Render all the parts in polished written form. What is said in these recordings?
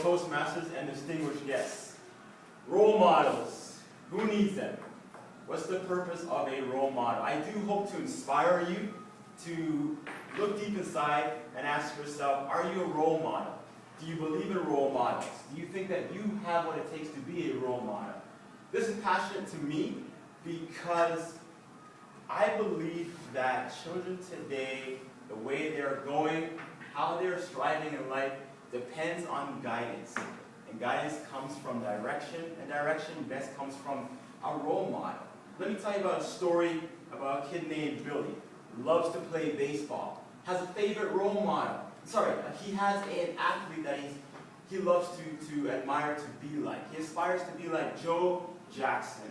Toastmasters and distinguished guests. Role models. Who needs them? What's the purpose of a role model? I do hope to inspire you to look deep inside and ask yourself, are you a role model? Do you believe in role models? Do you think that you have what it takes to be a role model? This is passionate to me because I believe that children today, the way they're going, how they're striving in life, depends on guidance. And guidance comes from direction, and direction best comes from a role model. Let me tell you about a story about a kid named Billy. Loves to play baseball. Has a favorite role model. He has an athlete that he loves to admire, to be like. He aspires to be like Joe Jackson.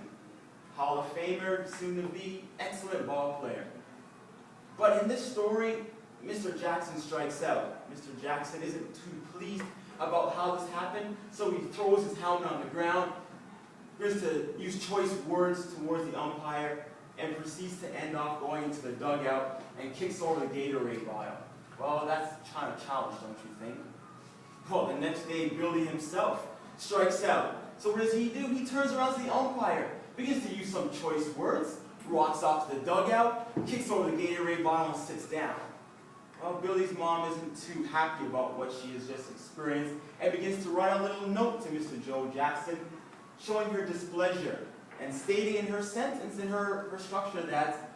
Hall of Famer, soon to be, excellent ball player. But in this story, Mr. Jackson strikes out. Mr. Jackson isn't too pleased about how this happened, so he throws his helmet on the ground, begins to use choice words towards the umpire, and proceeds to end off going into the dugout and kicks over the Gatorade bottle. Well, that's kind of childish, don't you think? Well, the next day, Billy himself strikes out. So what does he do? He turns around to the umpire, begins to use some choice words, walks off to the dugout, kicks over the Gatorade bottle, and sits down. Well, Billy's mom isn't too happy about what she has just experienced and begins to write a little note to Mr. Joe Jackson, showing her displeasure and stating in her sentence, in her structure, that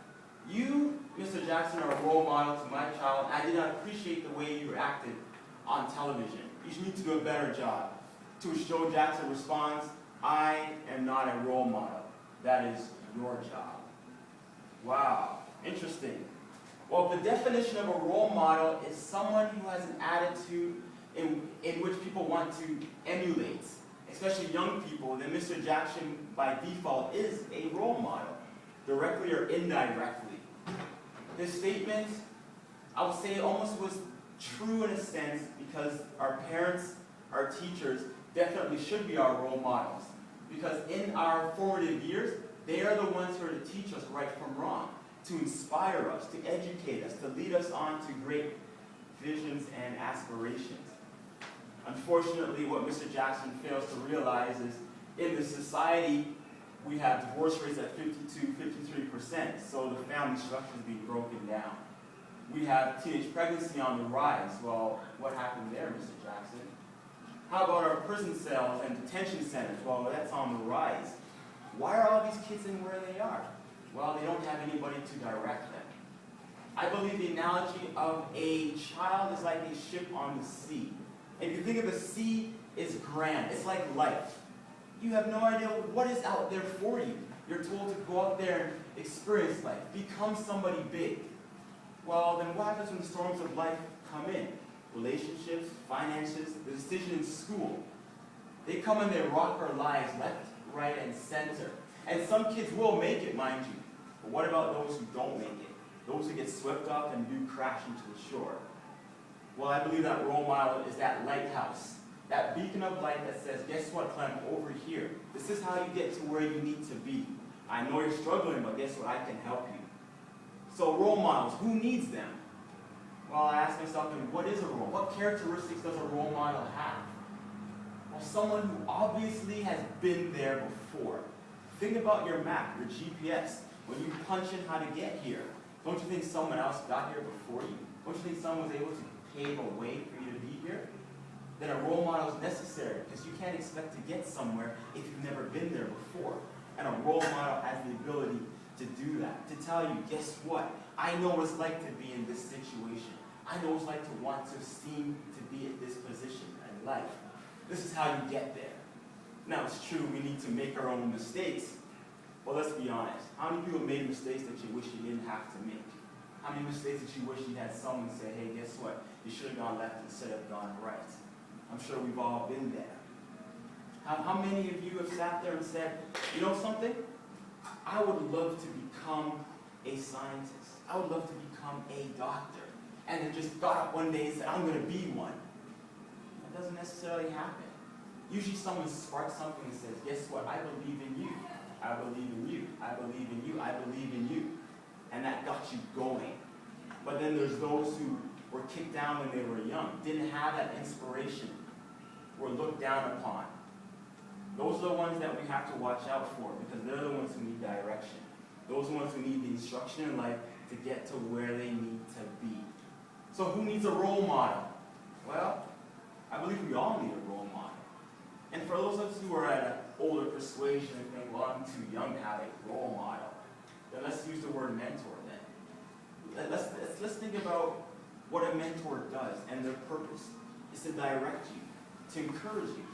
you, Mr. Jackson, are a role model to my child. I did not appreciate the way you acted on television. You need to do a better job. To which Joe Jackson responds, I am not a role model. That is your job. Wow, interesting. Well, the definition of a role model is someone who has an attitude in which people want to emulate, especially young people. Then Mr. Jackson, by default, is a role model, directly or indirectly. His statement, I would say, almost was true in a sense because our parents, our teachers, definitely should be our role models. Because in our formative years, they are the ones who are to teach us right from wrong, to inspire us, to educate us, to lead us on to great visions and aspirations. Unfortunately, what Mr. Jackson fails to realize is in this society, we have divorce rates at 52-53%, so the family structure is being broken down. We have teenage pregnancy on the rise. Well, what happened there, Mr. Jackson? How about our prison cells and detention centers? Well, that's on the rise. Why are all these kids in where they are? Well, they don't have anybody to direct them. I believe the analogy of a child is like a ship on the sea. And if you think of the sea, it's grand. It's like life. You have no idea what is out there for you. You're told to go out there and experience life, become somebody big. Well, then what happens when the storms of life come in? Relationships, finances, the decision in school. They come and they rock our lives left, right, and center. And some kids will make it, mind you. But what about those who don't make it? Those who get swept up and do crash into the shore? Well, I believe that role model is that lighthouse, that beacon of light that says, guess what, Clement, over here. This is how you get to where you need to be. I know you're struggling, but guess what, I can help you. So role models, who needs them? Well, I ask myself, what is a role? What characteristics does a role model have? Well, someone who obviously has been there before. Think about your map, your GPS. When you punch in how to get here, don't you think someone else got here before you? Don't you think someone was able to pave a way for you to be here? Then a role model is necessary because you can't expect to get somewhere if you've never been there before. And a role model has the ability to do that, to tell you, guess what? I know what it's like to be in this situation. I know what it's like to want to seem to be at this position in life. This is how you get there. Now, it's true we need to make our own mistakes, but let's be honest. How many people made mistakes that you wish you didn't have to make? How many mistakes that you wish you had someone say, hey, guess what? You should have gone left instead of gone right. I'm sure we've all been there. How many of you have sat there and said, you know something? I would love to become a scientist. I would love to become a doctor. And then just got up one day and said, I'm going to be one. That doesn't necessarily happen. Usually someone sparks something and says, guess what? I believe in you. I believe in you. I believe in you. I believe in you. And that got you going. But then there's those who were kicked down when they were young, didn't have that inspiration. were looked down upon. Those are the ones that we have to watch out for because they're the ones who need direction. Those are the ones who need the instruction in life to get to where they need to be. So who needs a role model? Well, I believe we all need a role model. And for those of us who are at an older persuasion and think, well, I'm too young to have a role model, then let's use the word mentor then. Let's think about what a mentor does and their purpose is to direct you, to encourage you.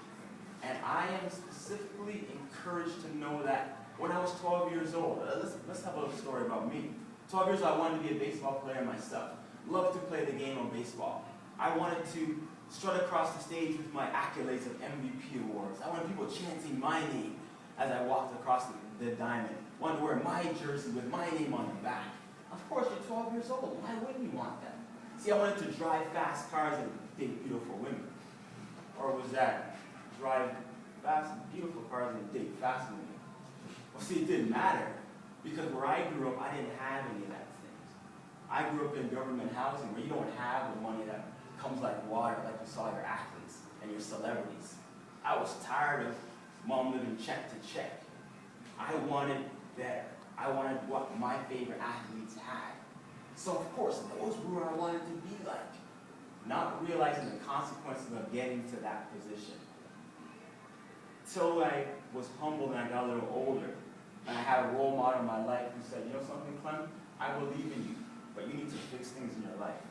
And I am specifically encouraged to know that when I was 12 years old, let's have a little story about me. 12 years old, I wanted to be a baseball player myself. Loved to play the game of baseball. I wanted to strut across the stage with my accolades of MVP awards. I wanted people chanting my name as I walked across the diamond. I wanted to wear my jersey with my name on the back. Of course, you're 12 years old. Why wouldn't you want that? See, I wanted to drive fast cars and date beautiful women. Or was that drive fast, beautiful cars and date fast women? Well, see, it didn't matter because where I grew up, I didn't have any of that things. I grew up in government housing where you don't have the money that comes like water, like you saw your athletes and your celebrities. I was tired of mom living check to check. I wanted better. I wanted what my favorite athletes had. So of course, those were who I wanted to be like, not realizing the consequences of getting to that position. Till I was humbled and I got a little older, and I had a role model in my life who said, you know something, Clement, I believe in you, but you need to fix things in your life.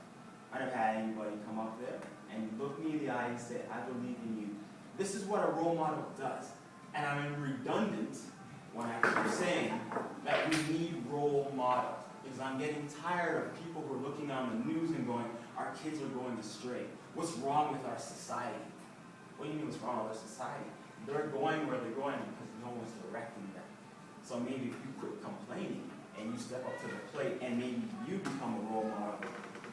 I never had anybody come up there and look me in the eye and say, I believe in you. This is what a role model does. And I'm redundant when I'm saying that we need role models. Because I'm getting tired of people who are looking on the news and going, our kids are going astray. What's wrong with our society? What do you mean what's wrong with our society? They're going where they're going because no one's directing them. So maybe if you quit complaining and you step up to the plate and maybe you become a role model,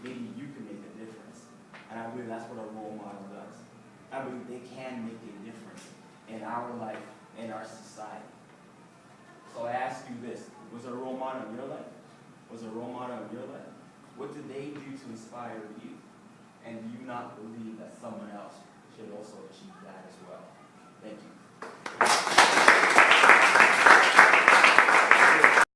maybe you can make a difference. And I believe that's what a role model does. I believe they can make a difference in our life, in our society. So I ask you this, was there a role model in your life? Was there a role model in your life? What did they do to inspire you? And do you not believe that someone else should also achieve that as well? Thank you.